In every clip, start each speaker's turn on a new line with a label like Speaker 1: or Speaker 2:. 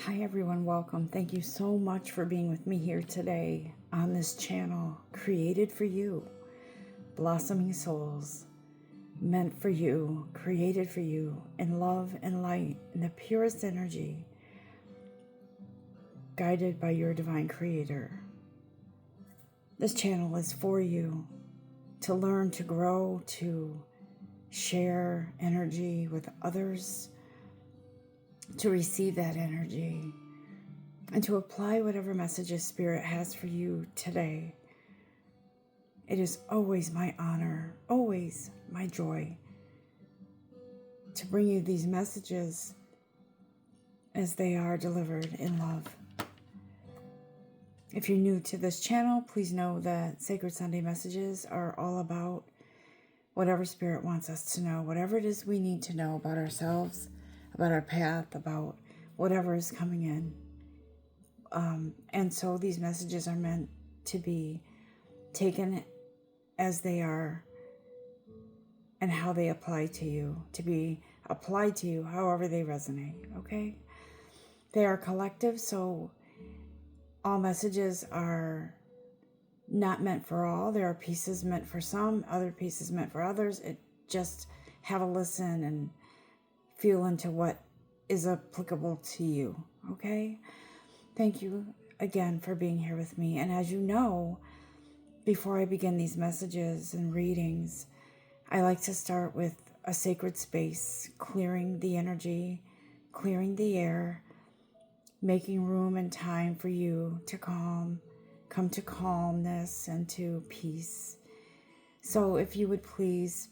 Speaker 1: Hi everyone, welcome. Thank you so much for being with me here today on this channel, created for you, blossoming souls, meant for you, created for you, in love and light, in the purest energy, guided by your divine creator. This channel is for you to learn, to grow, to share energy with others, to receive that energy, and to apply whatever messages Spirit has for you today. It is always my honor, always my joy to bring you these messages as they are delivered in love. If you're new to this channel, please know that Sacred Sunday messages are all about whatever Spirit wants us to know, whatever it is we need to know about ourselves, about our path, about whatever is coming in. And so these messages are meant to be taken as they are and how they apply to you, to be applied to you however they resonate, okay? They are collective, so all messages are not meant for all. There are pieces meant for some, other pieces meant for others. It just have a listen and feel into what is applicable to you, okay? Thank you again for being here with me. And as you know, before I begin these messages and readings, I like to start with a sacred space, clearing the energy, clearing the air, making room and time for you to come to calmness and to peace. So if you would please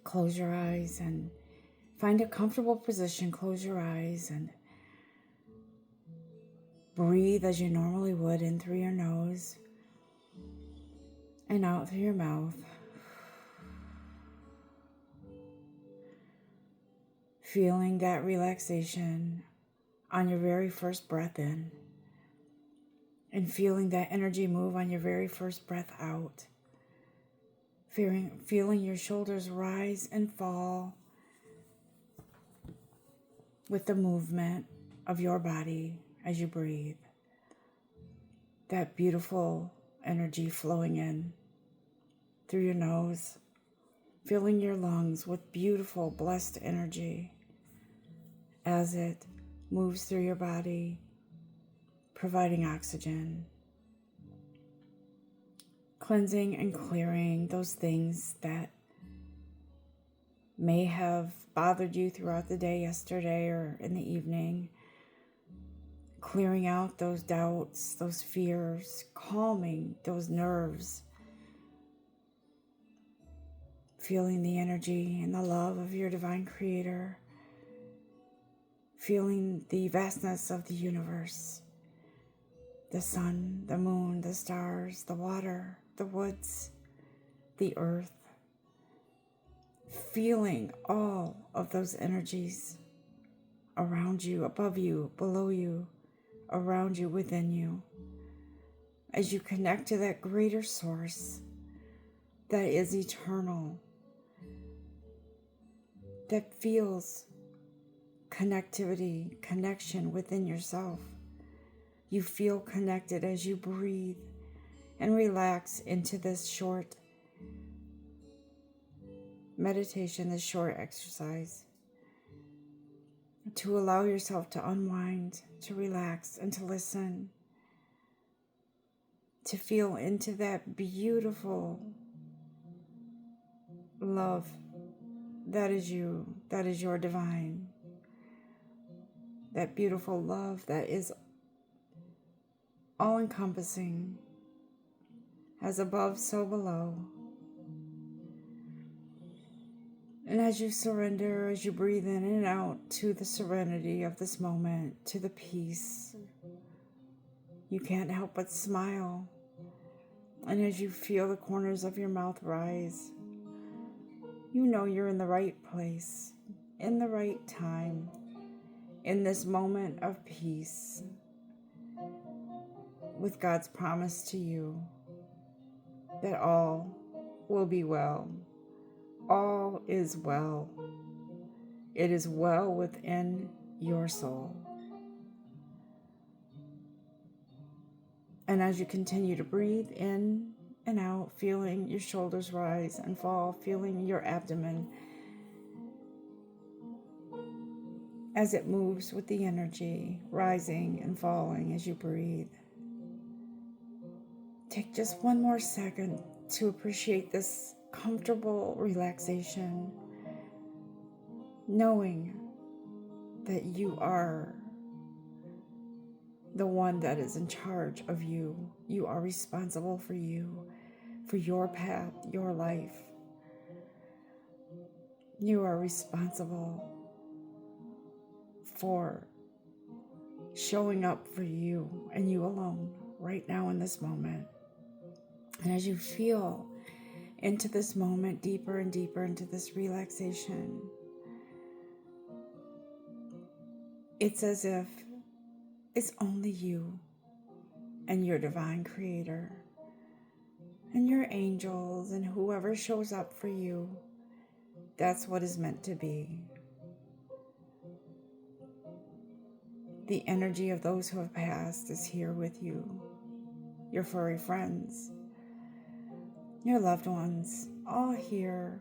Speaker 1: close your eyes and find a comfortable position, close your eyes and breathe as you normally would, in through your nose and out through your mouth. Feeling that relaxation on your very first breath in, and feeling that energy move on your very first breath out. Feeling your shoulders rise and fall with the movement of your body as you breathe. That beautiful energy flowing in through your nose, filling your lungs with beautiful, blessed energy as it moves through your body, providing oxygen, cleansing and clearing those things that may have bothered you throughout the day, yesterday or in the evening, clearing out those doubts, those fears, calming those nerves, feeling the energy and the love of your divine creator, feeling the vastness of the universe, the sun, the moon, the stars, the water, the woods, the earth, feeling all of those energies around you, above you, below you, around you, within you, as you connect to that greater source that is eternal, that feels connectivity, connection within yourself. You feel connected as you breathe and relax into this short meditation, this short exercise, to allow yourself to unwind, to relax, and to listen, to feel into that beautiful love that is you, that is your divine, that beautiful love that is all-encompassing, as above, so below. And as you surrender, as you breathe in and out to the serenity of this moment, to the peace, you can't help but smile. And as you feel the corners of your mouth rise, you know you're in the right place, in the right time, in this moment of peace, with God's promise to you that all will be well. All is well. It is well within your soul. And as you continue to breathe in and out, feeling your shoulders rise and fall, feeling your abdomen as it moves with the energy, rising and falling as you breathe. Take just one more second to appreciate this comfortable relaxation, knowing that you are the one that is in charge of you. You are responsible for you, for your path, your life. You are responsible for showing up for you and you alone right now in this moment. And as you feel into this moment, deeper and deeper into this relaxation, it's as if it's only you and your divine creator and your angels and whoever shows up for you. That's what is meant to be. The energy of those who have passed is here with you. Your furry friends, your loved ones, all here,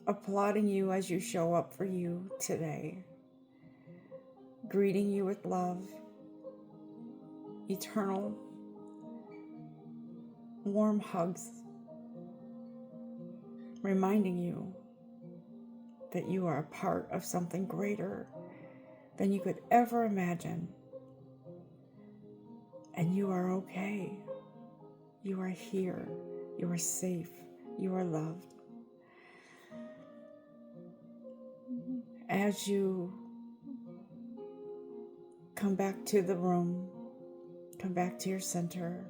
Speaker 1: applauding you as you show up for you today, greeting you with love, eternal, warm hugs, reminding you that you are a part of something greater than you could ever imagine. And you are okay. You are here. You are safe. You are loved. As you come back to the room, come back to your center,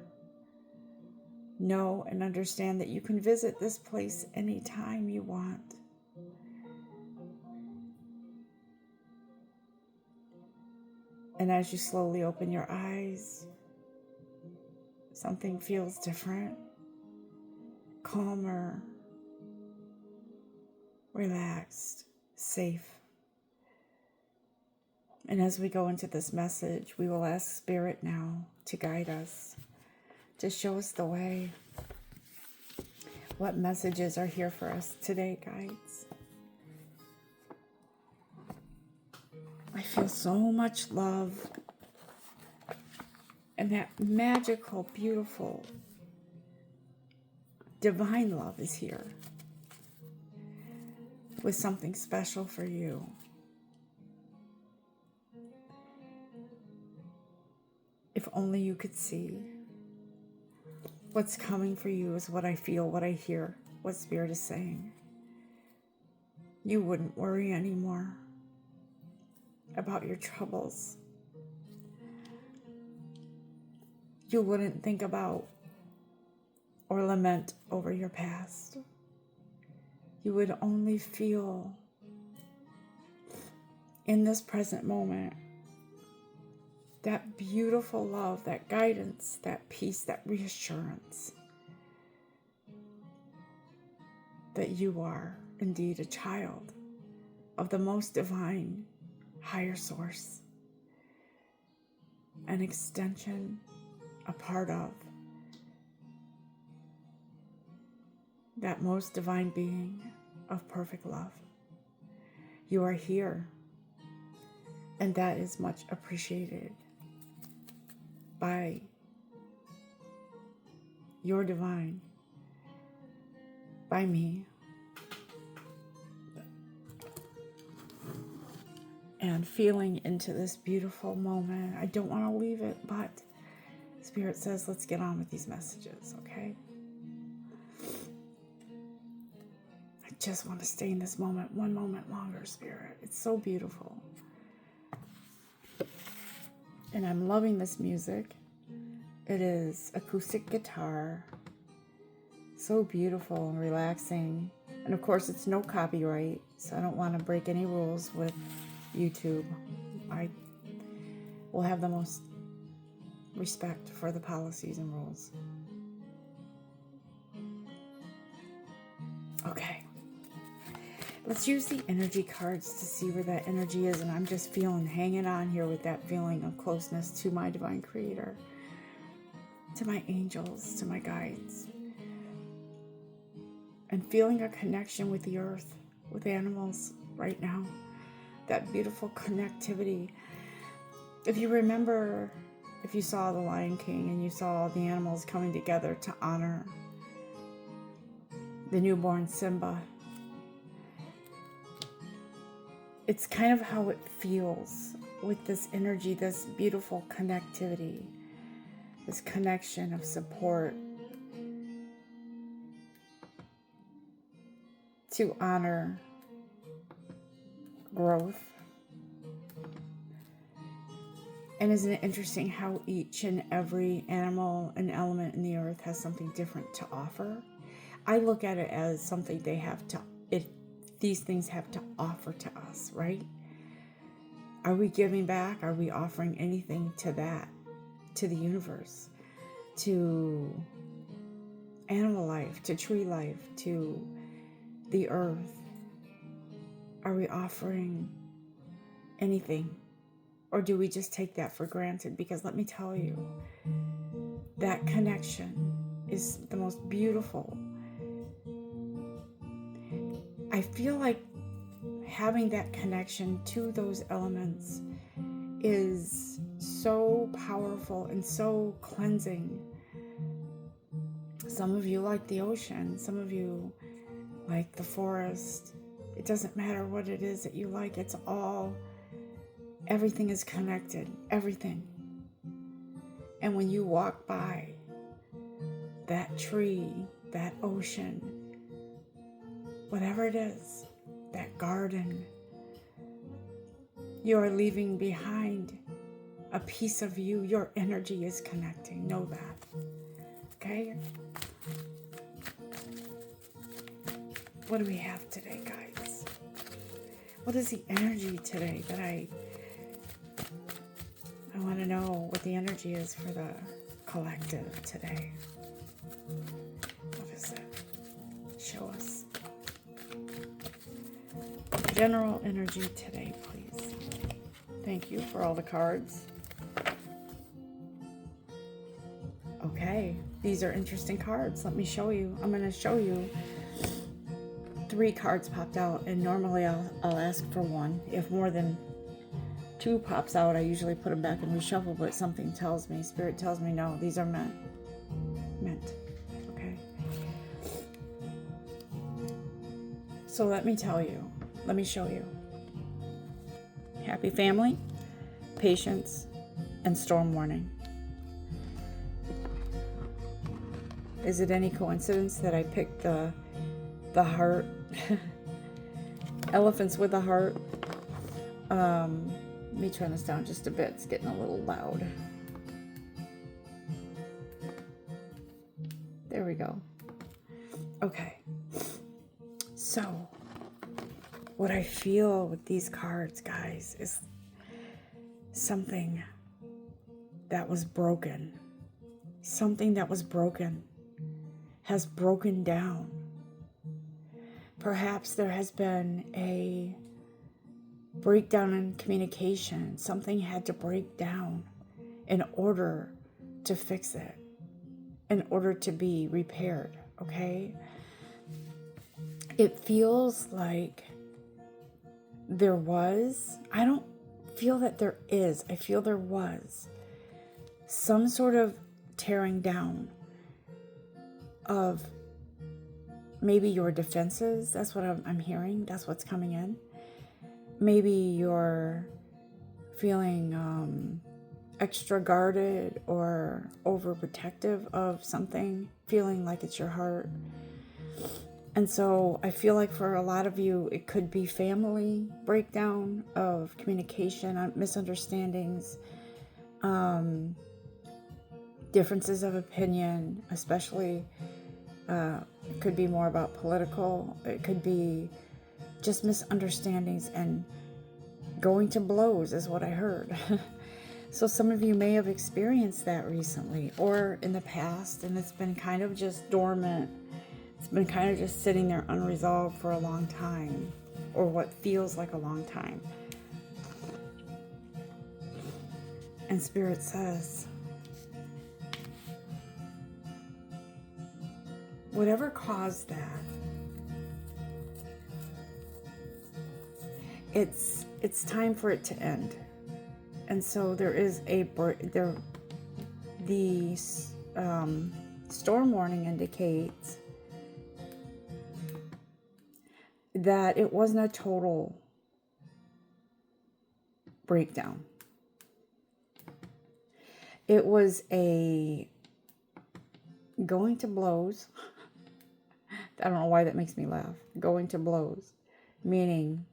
Speaker 1: know and understand that you can visit this place anytime you want. And as you slowly open your eyes, something feels different, calmer, relaxed, safe. And as we go into this message, we will ask Spirit now to guide us, to show us the way. What messages are here for us today, guides? I feel so much love and that magical, beautiful, divine love is here with something special for you. If only you could see. What's coming for you is what I feel, what I hear, what Spirit is saying. You wouldn't worry anymore about your troubles. You wouldn't think about or lament over your past. You would only feel in this present moment that beautiful love, that guidance, that peace, that reassurance that you are indeed a child of the most divine, higher source, an extension, a part of that most divine being of perfect love. You are here, and that is much appreciated by your divine, by me, and feeling into this beautiful moment. I don't want to leave it, but Spirit says, let's get on with these messages, okay? I just want to stay in this moment one moment longer, Spirit. It's so beautiful. And I'm loving this music. It is acoustic guitar. So beautiful and relaxing. And of course, it's no copyright, so I don't want to break any rules with YouTube. I will have the most respect for the policies and rules. Okay. Let's use the energy cards to see where that energy is. And I'm just hanging on here with that feeling of closeness to my divine creator. to my angels, to my guides, and feeling a connection with the earth, with animals right now. That beautiful connectivity. If you remember, if you saw The Lion King and you saw all the animals coming together to honor the newborn Simba, it's kind of how it feels with this energy, this beautiful connectivity, this connection of support to honor growth. And isn't it interesting how each and every animal and element in the earth has something different to offer? I look at it as something they have to, these things have to offer to us, right? Are we giving back? Are we offering anything to that, to the universe, to animal life, to tree life, to the earth? Are we offering anything? Or do we just take that for granted? Because let me tell you, that connection is the most beautiful. I feel like having that connection to those elements is so powerful and so cleansing. Some of you like the ocean, some of you like the forest. It doesn't matter what it is that you like, it's all, everything is connected, everything. And when you walk by that tree, that ocean, whatever it is, that garden, you are leaving behind a piece of you. Your energy is connecting. Know that. Okay? What do we have today, guys? What is the energy today that I want to know what the energy is for the collective today? What is it? Show us. General energy today, please. Thank you for all the cards. Okay, these are interesting cards. Let me show you. I'm going to show you. 3 cards popped out, and normally I'll ask for 1. If more than 2 pops out, I usually put them back and reshuffle, but something tells me, Spirit tells me, no, these are meant. Okay? So let me tell you. Let me show you. Happy family, patience, and storm warning. Is it any coincidence that I picked the heart? Elephants with the heart. Let me turn this down just a bit. It's getting a little loud. There we go. Okay. So, what I feel with these cards, guys, is something that was broken. Something that was broken has broken down. Perhaps there has been a breakdown in communication. Something had to break down in order to fix it, in order to be repaired, okay? It feels like there was, I don't feel that there is, I feel there was some sort of tearing down of maybe your defenses. That's what I'm hearing. That's what's coming in. Maybe you're feeling extra guarded or overprotective of something, feeling like it's your heart. And so I feel like for a lot of you, it could be family breakdown of communication, misunderstandings, differences of opinion, especially it could be more about political. It could be just misunderstandings and going to blows is what I heard. So some of you may have experienced that recently or in the past, and it's been kind of just dormant. It's been kind of just sitting there unresolved for a long time, or what feels like a long time. And Spirit says, whatever caused that, it's time for it to end. And so there is the storm warning indicates that it wasn't a total breakdown. It was a going to blows. I don't know why that makes me laugh. Going to blows, meaning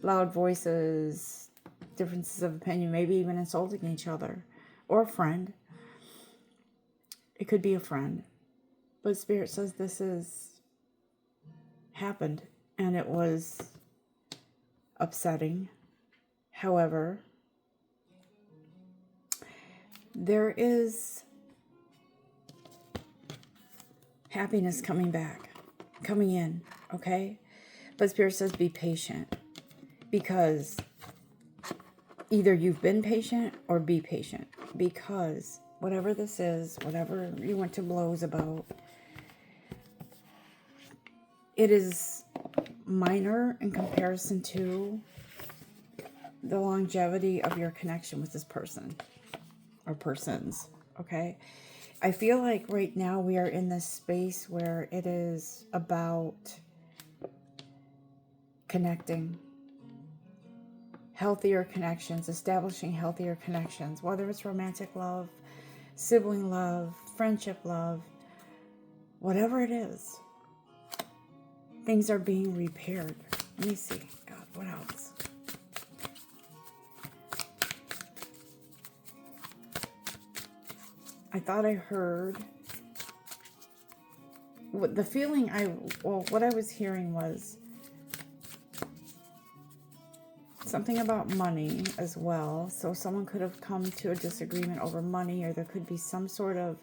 Speaker 1: loud voices, differences of opinion, maybe even insulting each other, or a friend. It could be a friend. But Spirit says this is happened, and it was upsetting. However, there is happiness coming back, coming in, okay? But Spirit says be patient, because either you've been patient or be patient, because whatever this is, whatever you went to blows about, it is minor in comparison to the longevity of your connection with this person or persons, okay? I feel like right now we are in this space where it is about connecting, healthier connections, establishing healthier connections, whether it's romantic love, sibling love, friendship love, whatever it is. Things are being repaired. Let me see. God, what else? I thought I heard what the feeling what I was hearing was something about money as well. So someone could have come to a disagreement over money, or there could be some sort of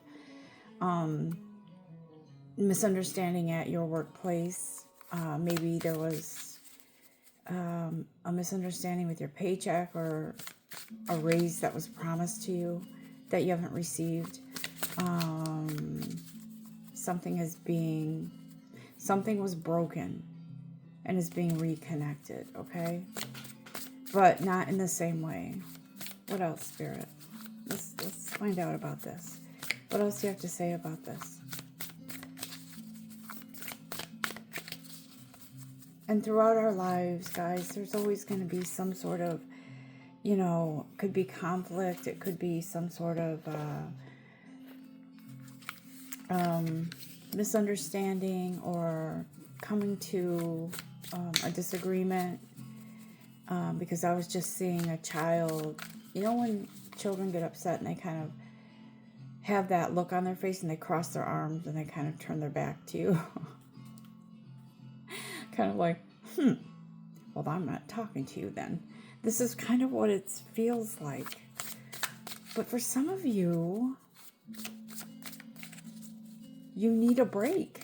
Speaker 1: misunderstanding at your workplace. Maybe there was a misunderstanding with your paycheck, or a raise that was promised to you that you haven't received. Something was broken and is being reconnected, okay? But not in the same way. What else, Spirit? Let's find out about this. What else do you have to say about this? And throughout our lives, guys, there's always going to be some sort of, could be conflict. It could be some sort of misunderstanding, or coming to a disagreement. Because I was just seeing a child, when children get upset and they kind of have that look on their face and they cross their arms and they kind of turn their back to you. Kind of like, well, I'm not talking to you then. This is kind of what it feels like. But for some of you, you need a break.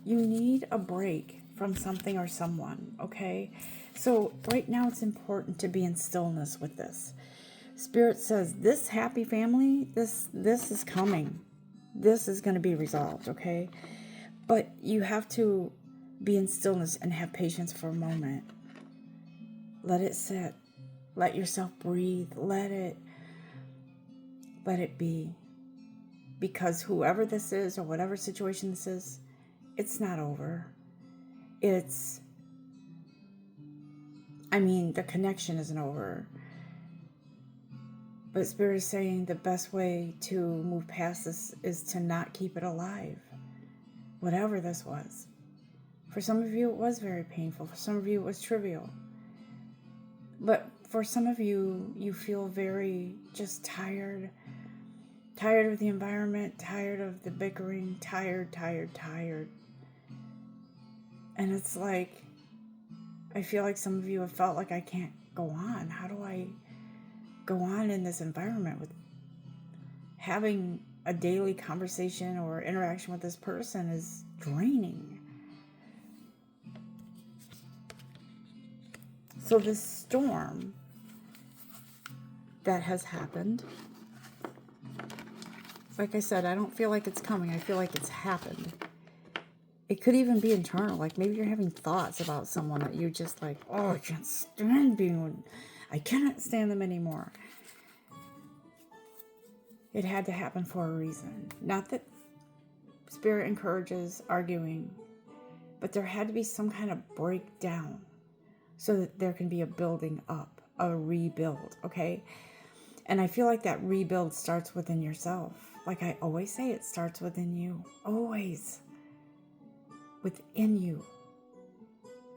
Speaker 1: You need a break from something or someone, okay? So right now it's important to be in stillness with this. Spirit says this happy family, this is coming. This is going to be resolved, okay? But you have to be in stillness and have patience for a moment. Let it sit. Let yourself breathe. Let it be. Because whoever this is, or whatever situation this is, it's not over. The connection isn't over. But Spirit is saying the best way to move past this is to not keep it alive. Whatever this was. For some of you, it was very painful. For some of you, it was trivial. But for some of you, you feel very just tired. Tired of the environment, tired of the bickering, tired. And it's like, I feel like some of you have felt like I can't go on. How do I go on in this environment with having a daily conversation or interaction with this person is draining. So this storm that has happened, like I said, I don't feel like it's coming. I feel like it's happened. It could even be internal. Like maybe you're having thoughts about someone that you're just like, oh, I can't stand being with, I cannot stand them anymore. It had to happen for a reason. Not that Spirit encourages arguing, but there had to be some kind of breakdown so that there can be a building up, a rebuild, okay? And I feel like that rebuild starts within yourself. Like I always say, it starts within you. Always. Within you.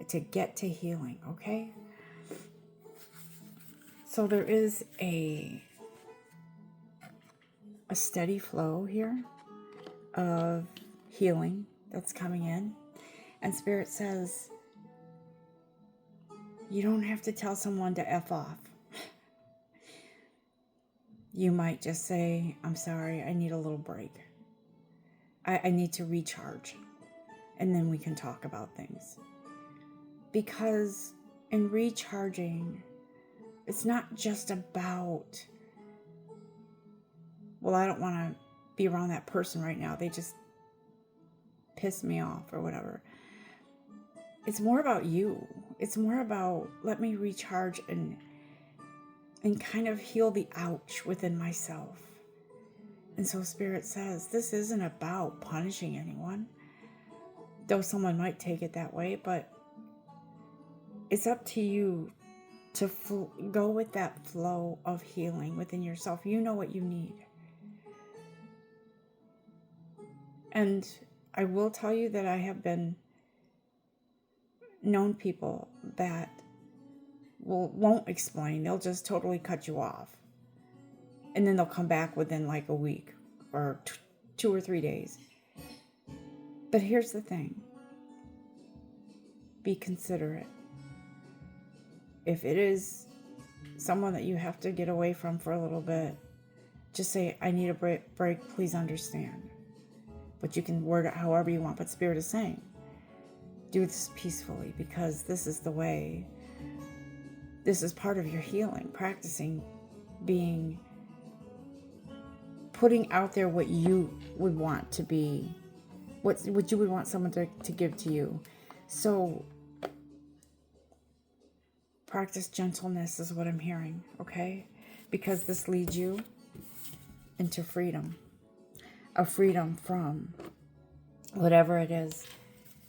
Speaker 1: To get to healing, okay? So there is a steady flow here of healing that's coming in. And Spirit says, you don't have to tell someone to F off. You might just say, I'm sorry, I need a little break. I need to recharge. And then we can talk about things. Because in recharging, it's not just about, well, I don't want to be around that person right now. They just piss me off or whatever. It's more about you. It's more about, let me recharge and kind of heal the ouch within myself. And so Spirit says, this isn't about punishing anyone, though someone might take it that way, but it's up to you to go with that flow of healing within yourself. You know what you need. And I will tell you that I have known people that won't explain. They'll just totally cut you off. And then they'll come back within like a week or 2 or 3 days. But here's the thing. Be considerate. If it is someone that you have to get away from for a little bit, just say, I need a break, please understand. But you can word it however you want. But Spirit is saying, do this peacefully, because this is the way. This is part of your healing, practicing putting out there what you would want to be, what you would want someone to give to you. So practice gentleness is what I'm hearing, okay? Because this leads you into freedom. A freedom from whatever it is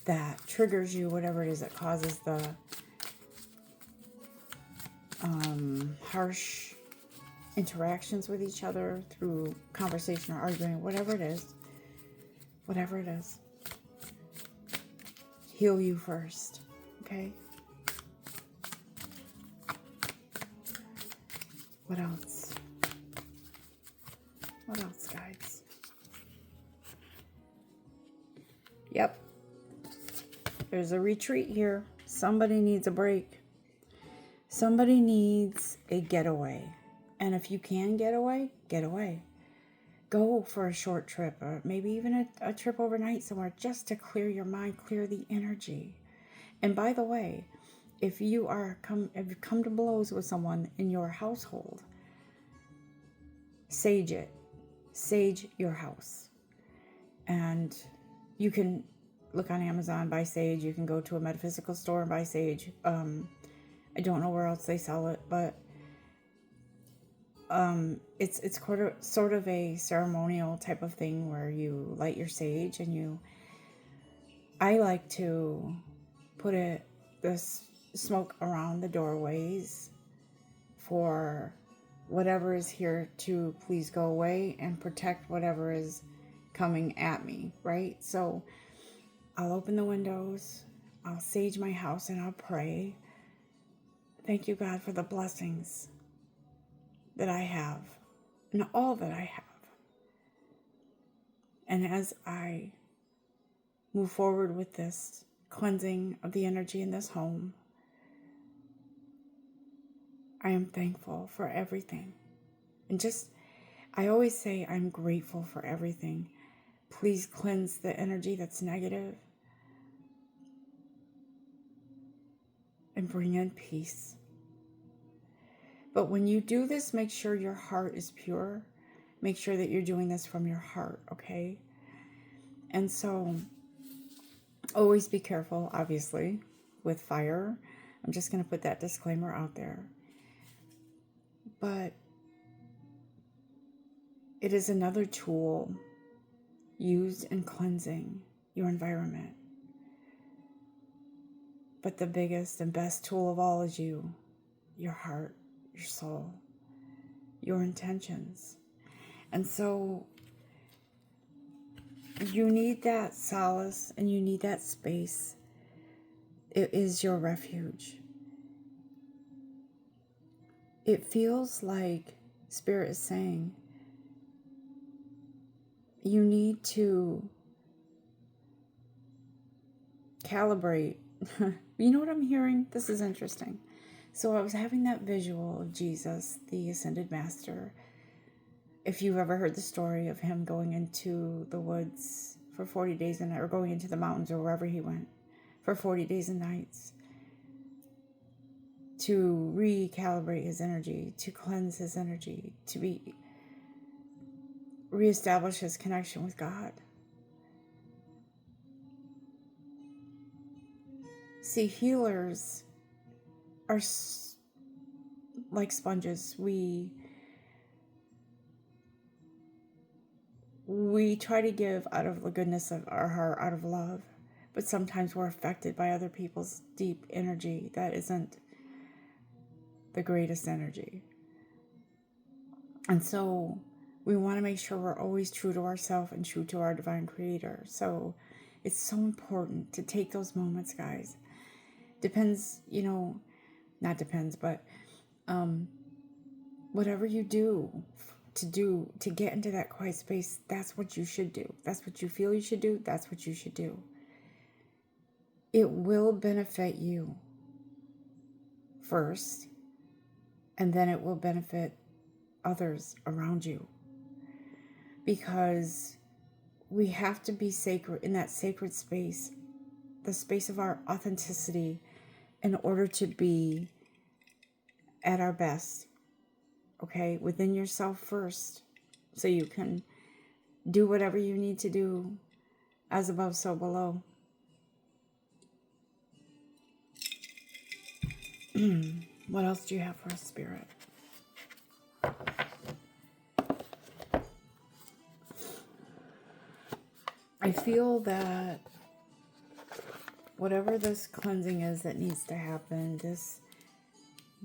Speaker 1: that triggers you, whatever it is that causes the harsh interactions with each other through conversation or arguing, whatever it is. Heal you first, okay? What else? What else, guys? Yep. There's a retreat here. Somebody needs a break. Somebody needs a getaway. And if you can get away, get away. Go for a short trip, or maybe even a trip overnight somewhere, just to clear your mind, clear the energy. And by the way, if you've come to blows with someone in your household, sage it. Sage your house. And you can look on Amazon, buy sage. You can go to a metaphysical store and buy sage. I don't know where else they sell it, but it's sort of a ceremonial type of thing where you light your sage and I like to put this smoke around the doorways for whatever is here to please go away and protect whatever is coming at me, right? So I'll open the windows, I'll sage my house, and I'll pray. Thank you, God, for the blessings that I have and all that I have. And as I move forward with this cleansing of the energy in this home, I am thankful for everything. And I always say I'm grateful for everything. Please cleanse the energy that's negative and bring in peace. But when you do this, make sure your heart is pure. Make sure that you're doing this from your heart, okay? And so Always be careful, obviously, with fire. I'm just going to put that disclaimer out there. But it is another tool used in cleansing your environment. But the biggest and best tool of all is you, your heart, your soul, your intentions. And so you need that solace and you need that space. It is your refuge. It feels like Spirit is saying you need to calibrate. You know what I'm hearing? This is interesting. So I was having that visual of Jesus, the Ascended Master. If you've ever heard the story of him going into the woods for 40 days and or going into the mountains or wherever he went for 40 days and nights to recalibrate his energy, to cleanse his energy, to reestablish his connection with God. See, healers are like sponges. We try to give out of the goodness of our heart, out of love, but sometimes we're affected by other people's deep energy that isn't the greatest energy. And so we want to make sure we're always true to ourselves and true to our divine creator. So it's so important to take those moments, guys. Depends, not depends, but whatever you do to get into that quiet space, that's what you should do. That's what you feel you should do. That's what you should do. It will benefit you first, and then it will benefit others around you. Because we have to be sacred in that sacred space, the space of our authenticity, in order to be at our best. Okay, within yourself first, so you can do whatever you need to do, as above, so below. What else do you have for us, Spirit? I feel that whatever this cleansing is that needs to happen, this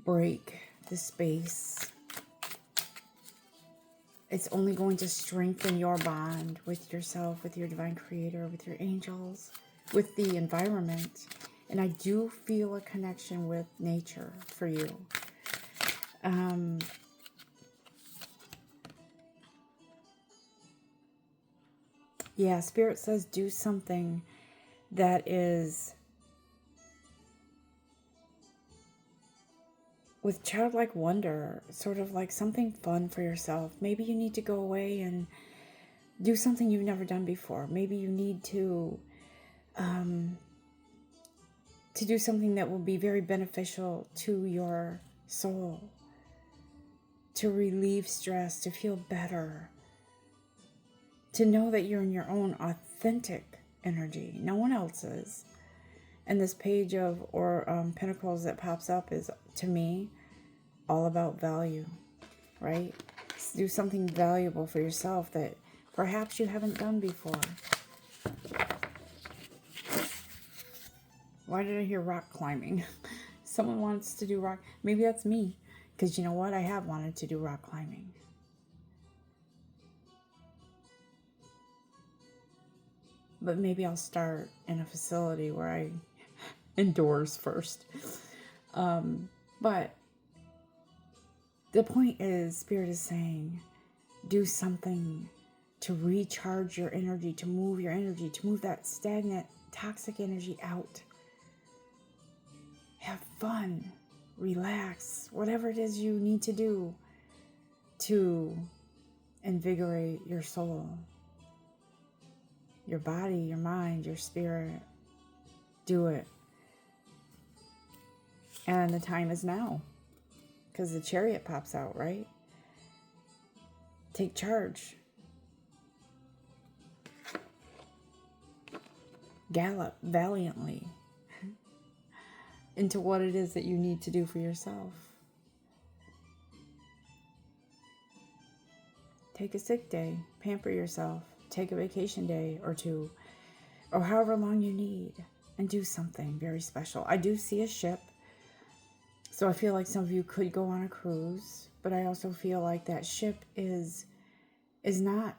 Speaker 1: break, this space, it's only going to strengthen your bond with yourself, with your divine creator, with your angels, with the environment. And I do feel a connection with nature for you. Yeah, Spirit says do something that is with childlike wonder, sort of like something fun for yourself. Maybe you need to go away and do something you've never done before. Maybe you need to do something that will be very beneficial to your soul, to relieve stress, to feel better, to know that you're in your own authentic energy. No one else's. And this page of Pentacles that pops up is, to me, all about value, right? Do something valuable for yourself that perhaps you haven't done before. Why did I hear rock climbing? Someone wants to do rock. Maybe that's me. Because you know what? I have wanted to do rock climbing. But maybe I'll start in a facility where I indoors first. But the point is, Spirit is saying, do something to recharge your energy, to move your energy, to move that stagnant, toxic energy out. Have fun, relax, whatever it is you need to do to invigorate your soul, your body, your mind, your spirit. Do it. And the time is now, because the Chariot pops out, right? Take charge. gallop valiantly into what it is that you need to do for yourself. Take a sick day, pamper yourself, take a vacation day or two, or however long you need, and do something very special. I do see a ship, so I feel like some of you could go on a cruise, but I also feel like that ship is not,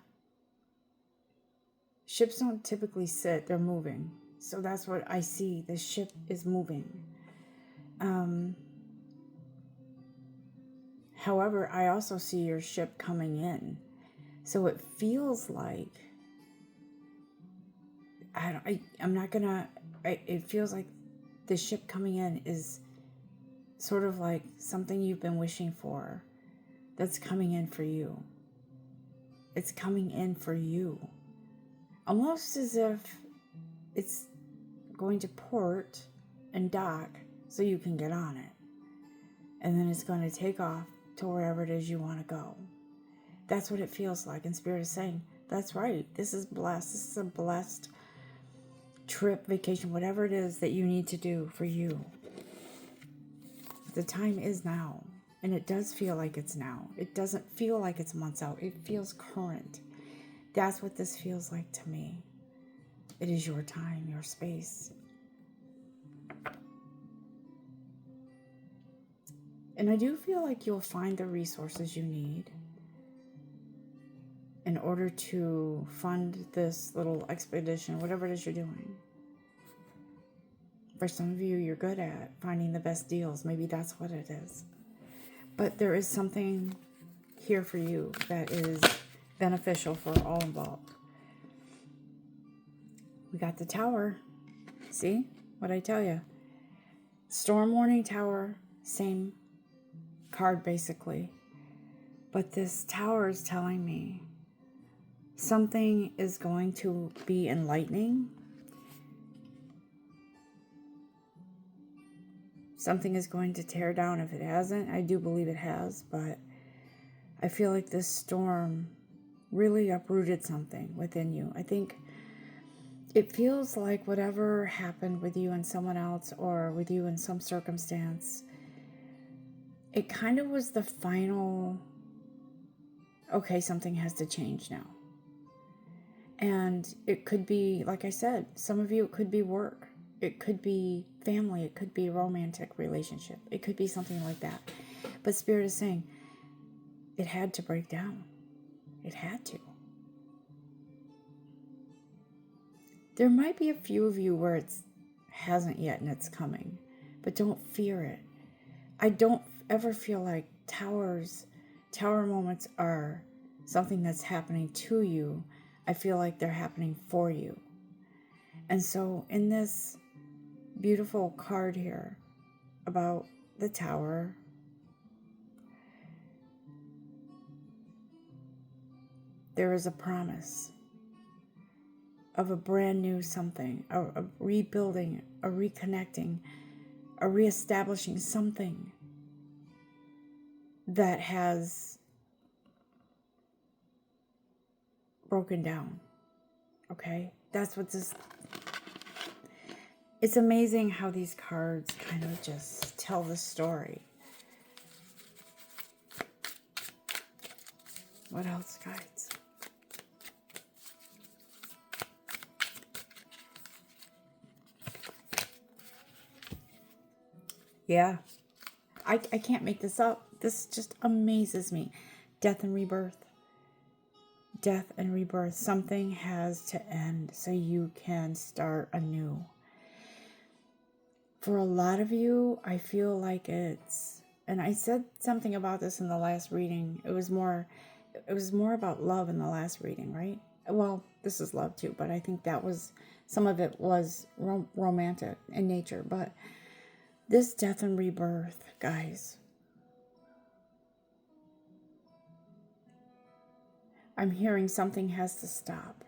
Speaker 1: ships don't typically sit, they're moving. So that's what I see, the ship is moving. However, I also see your ship coming in. So it feels like, it feels like the ship coming in is sort of like something you've been wishing for that's coming in for you. It's coming in for you. Almost as if it's going to port and dock so you can get on it. And then it's going to take off to wherever it is you want to go. That's what it feels like. And Spirit is saying, that's right. This is blessed. This is a blessed trip, vacation, whatever it is that you need to do for you. The time is now. And it does feel like it's now. It doesn't feel like it's months out. It feels current. That's what this feels like to me. It is your time, your space. And I do feel like you'll find the resources you need in order to fund this little expedition, whatever it is you're doing. For some of you, you're good at finding the best deals. Maybe that's what it is. But there is something here for you that is beneficial for all involved. We got the tower. See what I tell you? Storm warning tower, same card basically. But this tower is telling me something is going to be enlightening. Something is going to tear down if it hasn't. I do believe it has, but I feel like this storm really uprooted something within you. I think it feels like whatever happened with you and someone else, or with you in some circumstance, it kind of was the final, okay, something has to change now. And it could be, like I said, some of you, it could be work. It could be family. It could be a romantic relationship. It could be something like that. But Spirit is saying it had to break down. It had to. There might be a few of you where it hasn't yet and it's coming. But don't fear it. I don't ever feel like tower moments are something that's happening to you. I feel like they're happening for you. And so in this beautiful card here about the tower, there is a promise of a brand new something, a rebuilding, a reconnecting, a reestablishing something that has broken down. Okay? That's what this... It's amazing how these cards kind of just tell the story. What else, guides? Yeah. I can't make this up. This just amazes me. Death and rebirth. Death and rebirth. Something has to end so you can start anew. For a lot of you, I feel like it's, and I said something about this in the last reading. It was more about love in the last reading, right? Well, this is love too, but I think that was, some of it was romantic in nature. But this death and rebirth, guys, I'm hearing something has to stop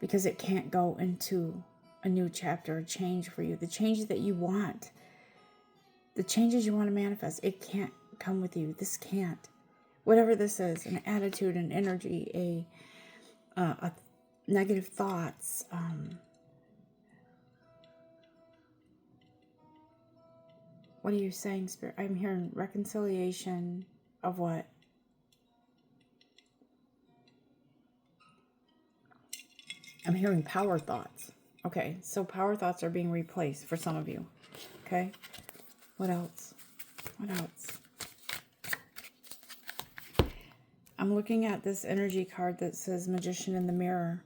Speaker 1: because it can't go into a new chapter, a change for you. The change that you want, the changes you want to manifest, it can't come with you. This can't. Whatever this is, an attitude, an energy, a negative thoughts. What are you saying, Spirit? I'm hearing reconciliation of what? I'm hearing power thoughts. Okay, so power thoughts are being replaced for some of you. Okay, what else? What else? I'm looking at this energy card that says Magician in the Mirror.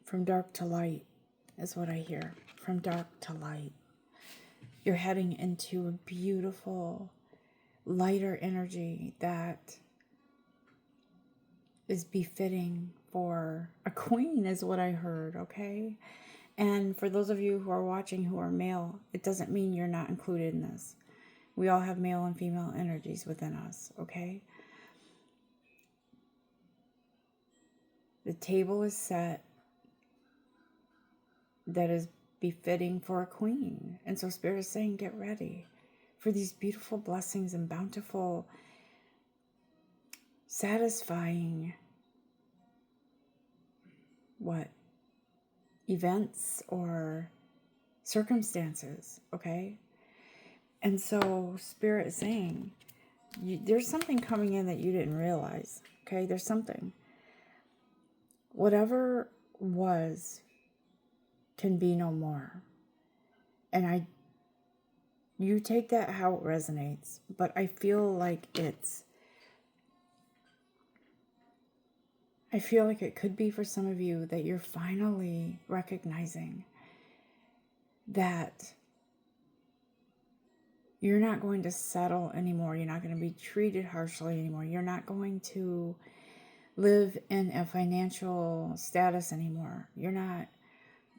Speaker 1: From dark to light is what I hear. From dark to light. You're heading into a beautiful, lighter energy that is befitting for a queen, is what I heard, okay? And for those of you who are watching who are male, it doesn't mean you're not included in this. We all have male and female energies within us, okay? The table is set that is befitting for a queen. And so Spirit is saying, get ready for these beautiful blessings and bountiful, satisfying, events or circumstances, okay? And so Spirit is saying, there's something coming in that you didn't realize, okay? There's something. Whatever was can be no more. And you take that how it resonates, but I feel like it could be for some of you that you're finally recognizing that you're not going to settle anymore. You're not going to be treated harshly anymore. You're not going to live in a financial status anymore. You're not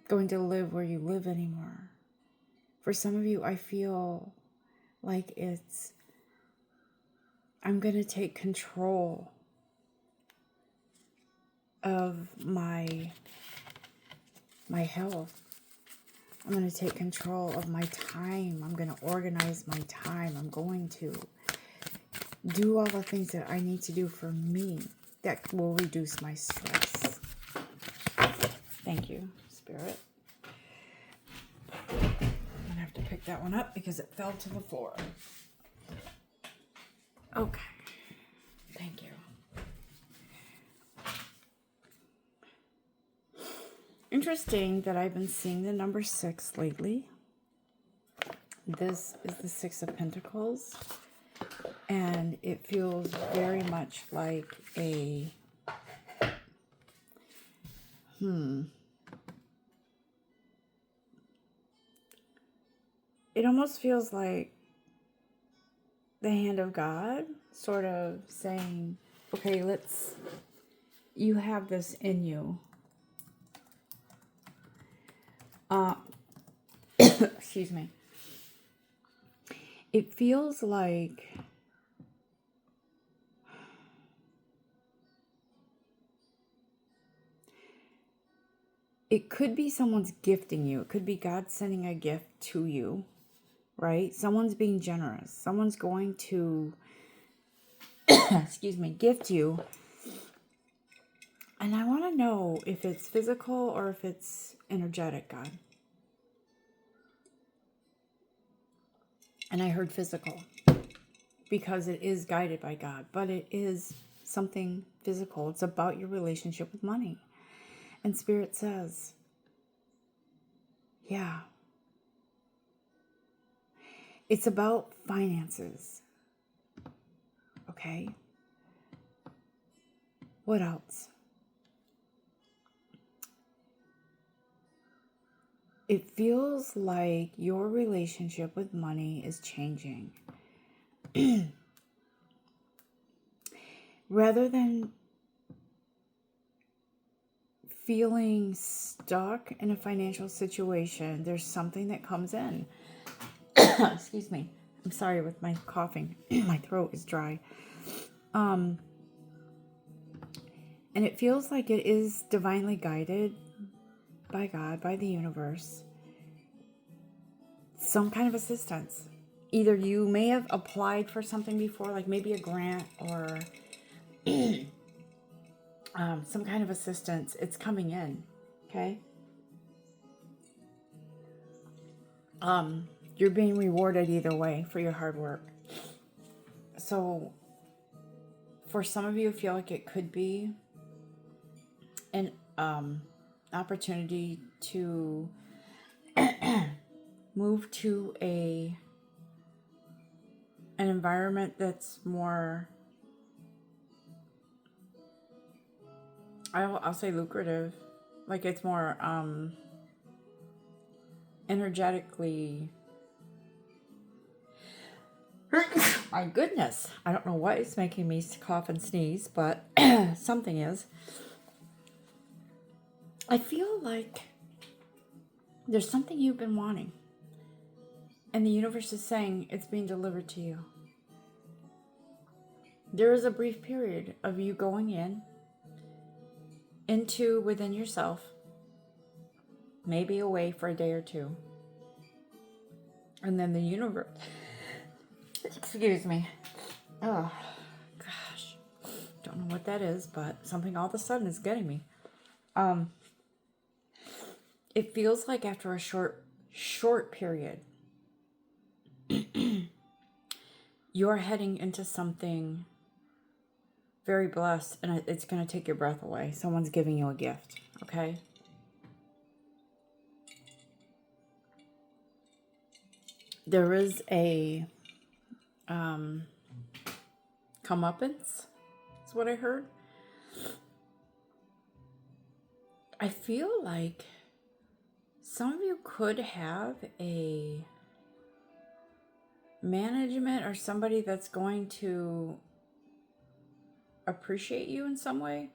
Speaker 1: going to live where you live anymore. For some of you, I feel like I'm going to take control of my health. I'm going to take control of my time. I'm going to organize my time. I'm going to do all the things that I need to do for me that will reduce my stress. Thank you, Spirit. I'm going to have to pick that one up because it fell to the floor. Okay. Thank you. Interesting that I've been seeing the number 6 lately. This is the 6 of Pentacles. And it feels very much like a... It almost feels like the hand of God sort of saying, okay, you have this in you. Excuse me. It feels like it could be someone's gifting you. It could be God sending a gift to you, right? Someone's being generous. Someone's going to, gift you. And I want to know if it's physical or if it's energetic, God. And I heard physical because it is guided by God, but it is something physical. It's about your relationship with money. And Spirit says, yeah, it's about finances. Okay. What else? It feels like your relationship with money is changing. Rather than feeling stuck in a financial situation, there's something that comes in. Excuse me. I'm sorry with my coughing. My throat is dry. And it feels like it is divinely guided by God, by the universe. Some kind of assistance. either you may have applied for something before, like maybe a grant or some kind of assistance. It's coming in, okay? You're being rewarded either way for your hard work. So for some of you, I feel like it could be an opportunity to move to an environment that's more, I'll say lucrative, like it's more energetically. My goodness, I don't know what is making me cough and sneeze, but something is. I feel like there's something you've been wanting, and the universe is saying it's being delivered to you. There is a brief period of you going into within yourself, maybe away for a day or two, and then the universe, excuse me, oh gosh, don't know what that is, but something all of a sudden is getting me. It feels like after a short period, you're heading into something very blessed, and it's going to take your breath away. Someone's giving you a gift, okay? There is a comeuppance, is what I heard. I feel like some of you could have a management or somebody that's going to appreciate you in some way.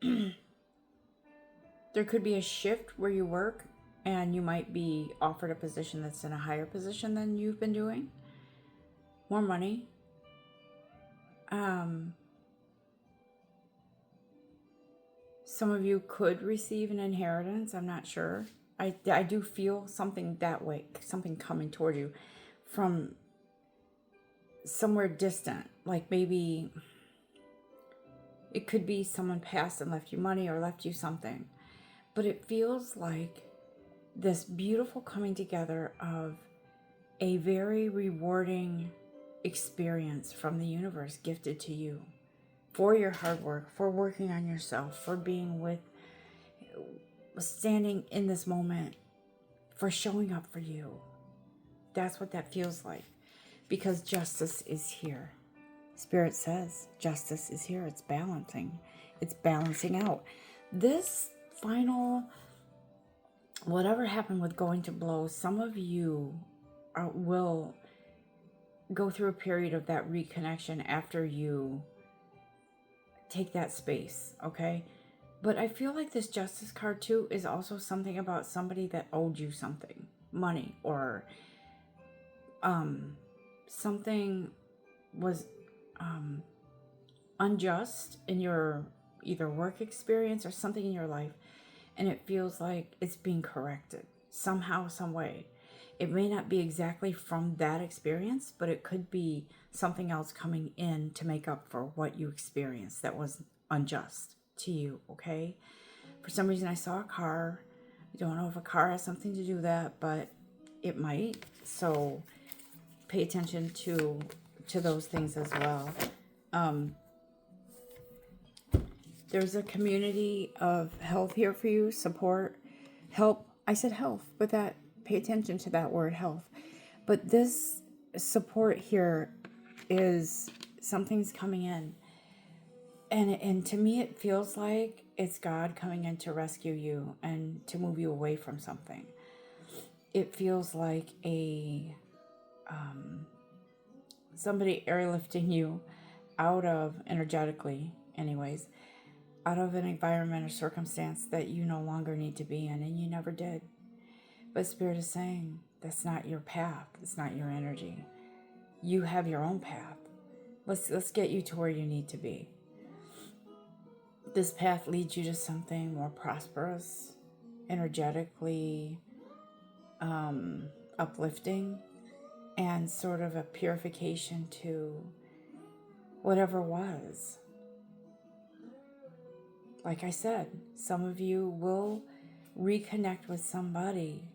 Speaker 1: There could be a shift where you work and you might be offered a position that's in a higher position than you've been doing. More money. Some of you could receive an inheritance. I'm not sure. I do feel something that way, something coming toward you from somewhere distant. Like maybe it could be someone passed and left you money or left you something. But it feels like this beautiful coming together of a very rewarding experience from the universe gifted to you for your hard work, for working on yourself, for being standing in this moment, for showing up for you. That's what that feels like, because justice is here. Spirit says justice is here. It's balancing. It's balancing out. This final, whatever happened with going to blows, some of you will go through a period of that reconnection after you take that space, okay? But I feel like this justice card too is also something about somebody that owed you something, money, or something was unjust in your either work experience or something in your life, and it feels like it's being corrected somehow, some way. It may not be exactly from that experience, but it could be something else coming in to make up for what you experienced that was unjust to you, okay? For some reason, I saw a car. I don't know if a car has something to do with that, but it might. So pay attention to those things as well. There's a community of health here for you, support, help. I said health, but that, pay attention to that word health. But this support here is something's coming in. And to me, it feels like it's God coming in to rescue you and to move you away from something. It feels like somebody airlifting you out of, energetically anyways, out of an environment or circumstance that you no longer need to be in, and you never did. But Spirit is saying that's not your path. It's not your energy. You have your own path. Let's get you to where you need to be. This path leads you to something more prosperous, energetically uplifting. and sort of a purification to whatever was. Like I said, some of you will reconnect with somebody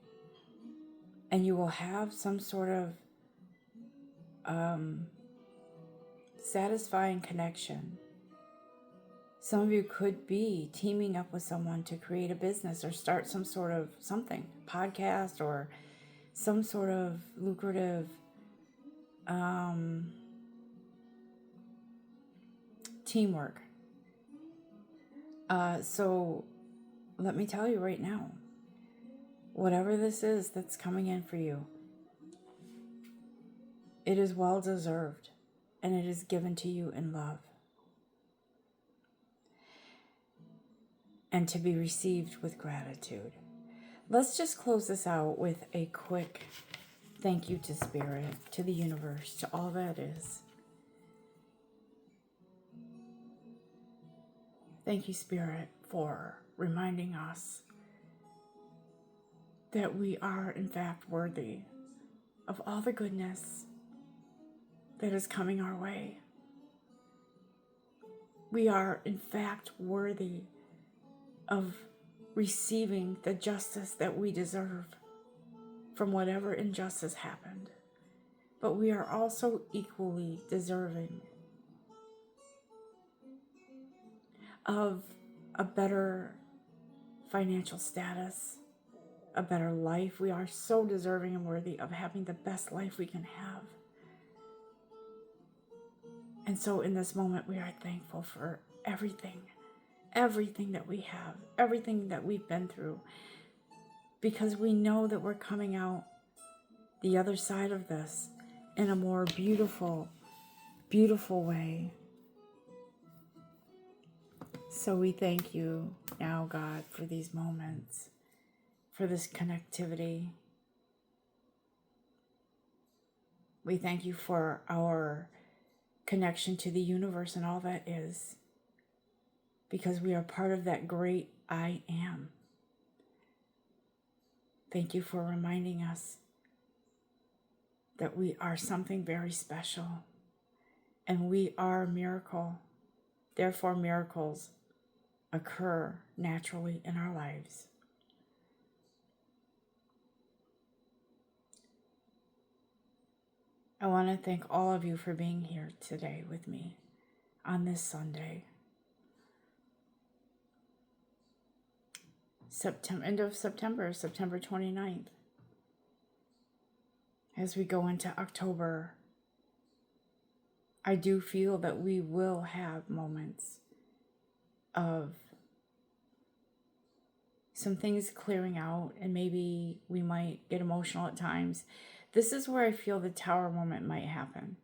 Speaker 1: and you will have some sort of satisfying connection. Some of you could be teaming up with someone to create a business or start some sort of something, podcast or some sort of lucrative teamwork. So let me tell you right now, whatever this is that's coming in for you, it is well deserved and it is given to you in love and to be received with gratitude. Let's just close this out with a quick thank you to Spirit, to the universe, to all that is. Thank you, Spirit, for reminding us that we are, in fact, worthy of all the goodness that is coming our way. We are, in fact, worthy of receiving the justice that we deserve from whatever injustice happened. But we are also equally deserving of a better financial status, a better life. We are so deserving and worthy of having the best life we can have. And so in this moment, we are thankful for everything that we have, everything that we've been through, because we know that we're coming out the other side of this in a more beautiful, beautiful way. So we thank you now, God, for these moments, for this connectivity. We thank you for our connection to the universe and all that is, because we are part of that great I am. Thank you for reminding us that we are something very special and we are a miracle. Therefore, miracles occur naturally in our lives. I want to thank all of you for being here today with me on this Sunday. End of September, September 29th. As we go into October, I do feel that we will have moments of some things clearing out, and maybe we might get emotional at times. This is where I feel the tower moment might happen,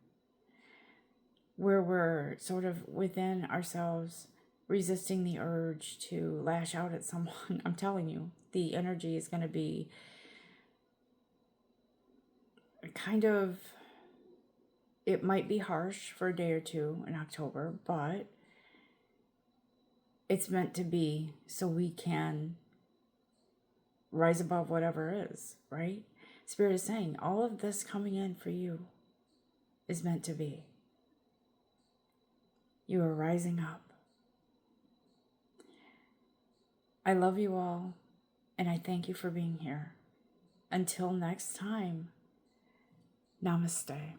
Speaker 1: where we're sort of within ourselves resisting the urge to lash out at someone. I'm telling you, the energy is going to be kind of, it might be harsh for a day or two in October, but it's meant to be so we can rise above whatever is, right? Spirit is saying all of this coming in for you is meant to be. You are rising up. I love you all, and I thank you for being here. Until next time, namaste.